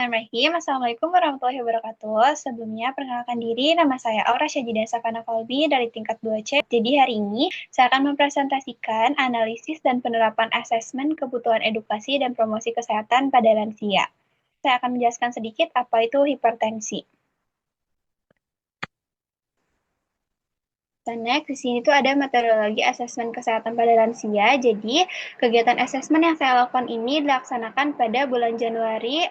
Bismillahirrahmanirrahim. Assalamualaikum warahmatullahi wabarakatuh. Sebelumnya, perkenalkan diri, nama saya Aura Syajida Safana Kolbi dari tingkat 2C. Jadi hari ini, saya akan mempresentasikan analisis dan penerapan asesmen kebutuhan edukasi dan promosi kesehatan pada lansia. Saya akan menjelaskan sedikit apa itu hipertensi. Dan next, di sini tuh ada metodologi asesmen kesehatan pada lansia. Jadi, kegiatan asesmen yang saya lakukan ini dilaksanakan pada bulan Januari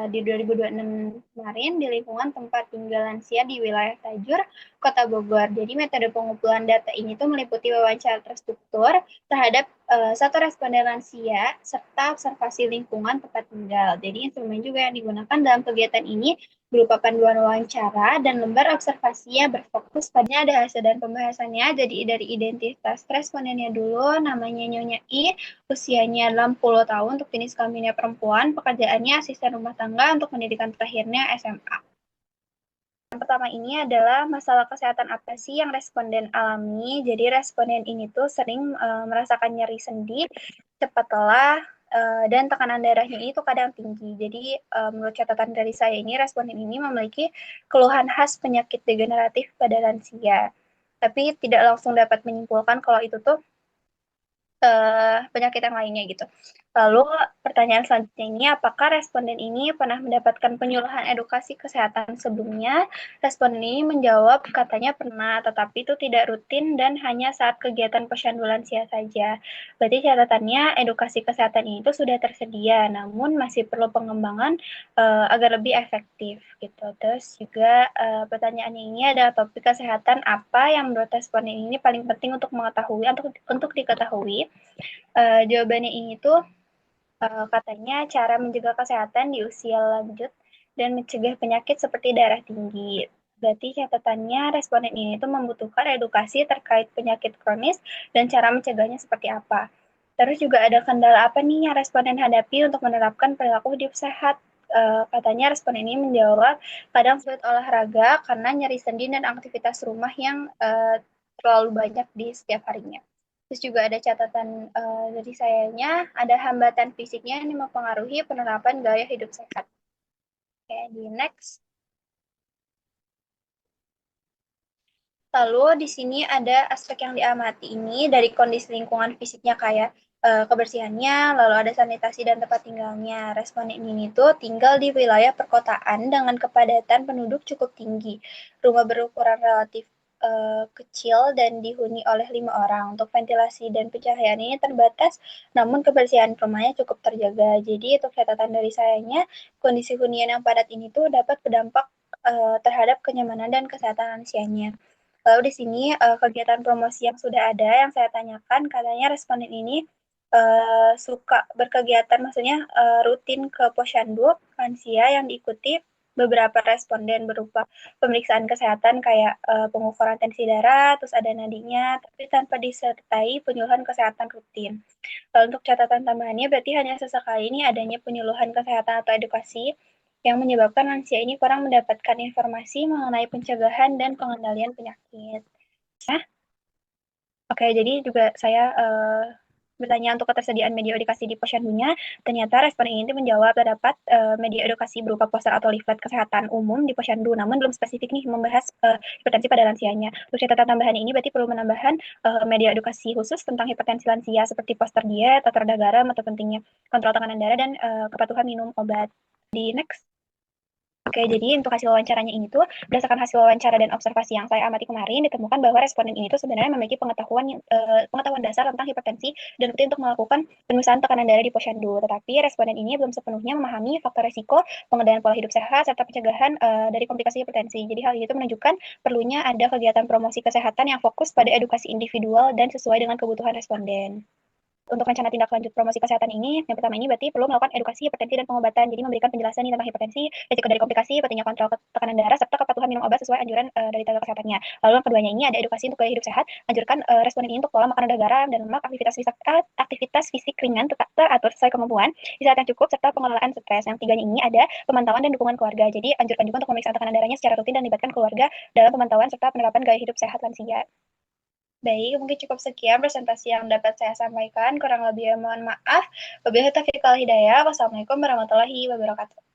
di 2026 kemarin di lingkungan tempat tinggal lansia di wilayah Tajur, Kota Bogor. Jadi, metode pengumpulan data ini tuh meliputi wawancara terstruktur terhadap satu responden lansia serta observasi lingkungan tempat tinggal. Jadi, instrumen juga yang digunakan dalam kegiatan ini berupa panduan wawancara dan lembar observasinya berfokus pada ada hasil dan pembahasannya. Jadi dari identitas respondennya dulu, namanya Nyonya I, usianya 60 tahun untuk jenis kelaminnya perempuan, pekerjaannya asisten rumah tangga, untuk pendidikan terakhirnya SMA. Yang pertama ini adalah masalah kesehatan apa sih yang responden alami. Jadi responden ini tuh sering merasakan nyeri sendi, cepat lelah, dan tekanan darahnya itu kadang tinggi. Jadi menurut catatan dari saya ini, responden ini memiliki keluhan khas penyakit degeneratif pada lansia. Tapi tidak langsung dapat menyimpulkan kalau itu tuh penyakit yang lainnya gitu. Lalu pertanyaan selanjutnya ini, apakah responden ini pernah mendapatkan penyuluhan edukasi kesehatan sebelumnya? Responden ini menjawab katanya pernah, tetapi itu tidak rutin dan hanya saat kegiatan posyandu lansia saja. Berarti catatannya edukasi kesehatan ini itu sudah tersedia, namun masih perlu pengembangan agar lebih efektif gitu. Terus juga pertanyaannya ini adalah topik kesehatan apa yang menurut responden ini paling penting untuk mengetahui, untuk diketahui. Jawabannya ini tuh katanya cara menjaga kesehatan di usia lanjut dan mencegah penyakit seperti darah tinggi. Berarti catatannya responden ini tuh membutuhkan edukasi terkait penyakit kronis dan cara mencegahnya seperti apa. Terus juga ada kendala apa nih yang responden hadapi untuk menerapkan perilaku hidup sehat. Katanya responden ini menjawab kadang sulit olahraga karena nyeri sendi dan aktivitas rumah yang terlalu banyak di setiap harinya. Terus juga ada catatan dari sayanya, ada hambatan fisiknya yang mempengaruhi penerapan gaya hidup sehat. Oke, di next. Lalu di sini ada aspek yang diamati ini dari kondisi lingkungan fisiknya kayak kebersihannya, lalu ada sanitasi dan tempat tinggalnya. Responden ini tuh tinggal di wilayah perkotaan dengan kepadatan penduduk cukup tinggi. Rumah berukuran relatif kecil dan dihuni oleh 5 orang. Untuk ventilasi dan pencahayaan ini terbatas, namun kebersihan rumahnya cukup terjaga. Jadi untuk catatan dari sayanya, kondisi hunian yang padat ini tuh dapat berdampak terhadap kenyamanan dan kesehatan lansianya. Lalu di sini kegiatan promosi yang sudah ada yang saya tanyakan, katanya responden ini suka berkegiatan, maksudnya rutin ke posyandu lansia yang diikuti beberapa responden berupa pemeriksaan kesehatan kayak pengukuran tensi darah, terus ada nadinya, tapi tanpa disertai penyuluhan kesehatan rutin. Lalu untuk catatan tambahannya berarti hanya sesekali ini adanya penyuluhan kesehatan atau edukasi yang menyebabkan lansia ini kurang mendapatkan informasi mengenai pencegahan dan pengendalian penyakit. Nah, oke, jadi juga saya bertanya untuk ketersediaan media edukasi di posyandunya. Ternyata responden ini menjawab terdapat media edukasi berupa poster atau leaflet kesehatan umum di posyandu, namun belum spesifik nih membahas hipertensi pada lansianya. Untuk catatan tambahan ini berarti perlu menambahkan media edukasi khusus tentang hipertensi lansia seperti poster diet, tata rendah garam, atau pentingnya kontrol tekanan darah dan kepatuhan minum obat. Di next. Oke, jadi untuk hasil wawancaranya ini tuh, berdasarkan hasil wawancara dan observasi yang saya amati kemarin, ditemukan bahwa responden ini tuh sebenarnya memiliki pengetahuan dasar tentang hipertensi dan rutin untuk melakukan pemeriksaan tekanan darah di posyandu. Tetapi responden ini belum sepenuhnya memahami faktor resiko, pengendalian pola hidup sehat, serta pencegahan dari komplikasi hipertensi. Jadi hal ini tuh menunjukkan perlunya ada kegiatan promosi kesehatan yang fokus pada edukasi individual dan sesuai dengan kebutuhan responden. Untuk rencana tindak lanjut promosi kesehatan ini, yang pertama ini berarti perlu melakukan edukasi hipertensi dan pengobatan. Jadi memberikan penjelasan tentang hipertensi, risiko dari komplikasi, pentingnya kontrol tekanan darah, serta kepatuhan minum obat sesuai anjuran dari tenaga kesehatannya. Lalu yang keduanya ini ada edukasi untuk gaya hidup sehat, anjurkan responden ini untuk pola makan rendah garam dan lemak, aktivitas fisik ringan teratur sesuai kemampuan, istirahat yang cukup, serta pengelolaan stres. Yang tiganya ini ada pemantauan dan dukungan keluarga. Jadi anjurkan juga untuk pemeriksaan tekanan darahnya secara rutin dan libatkan keluarga dalam pemantauan serta penerapan gaya hidup sehat lansia. Baik, mungkin cukup sekian presentasi yang dapat saya sampaikan. Kurang lebih mohon maaf. Wabillahi taufiq wal hidayah. Wassalamualaikum warahmatullahi wabarakatuh.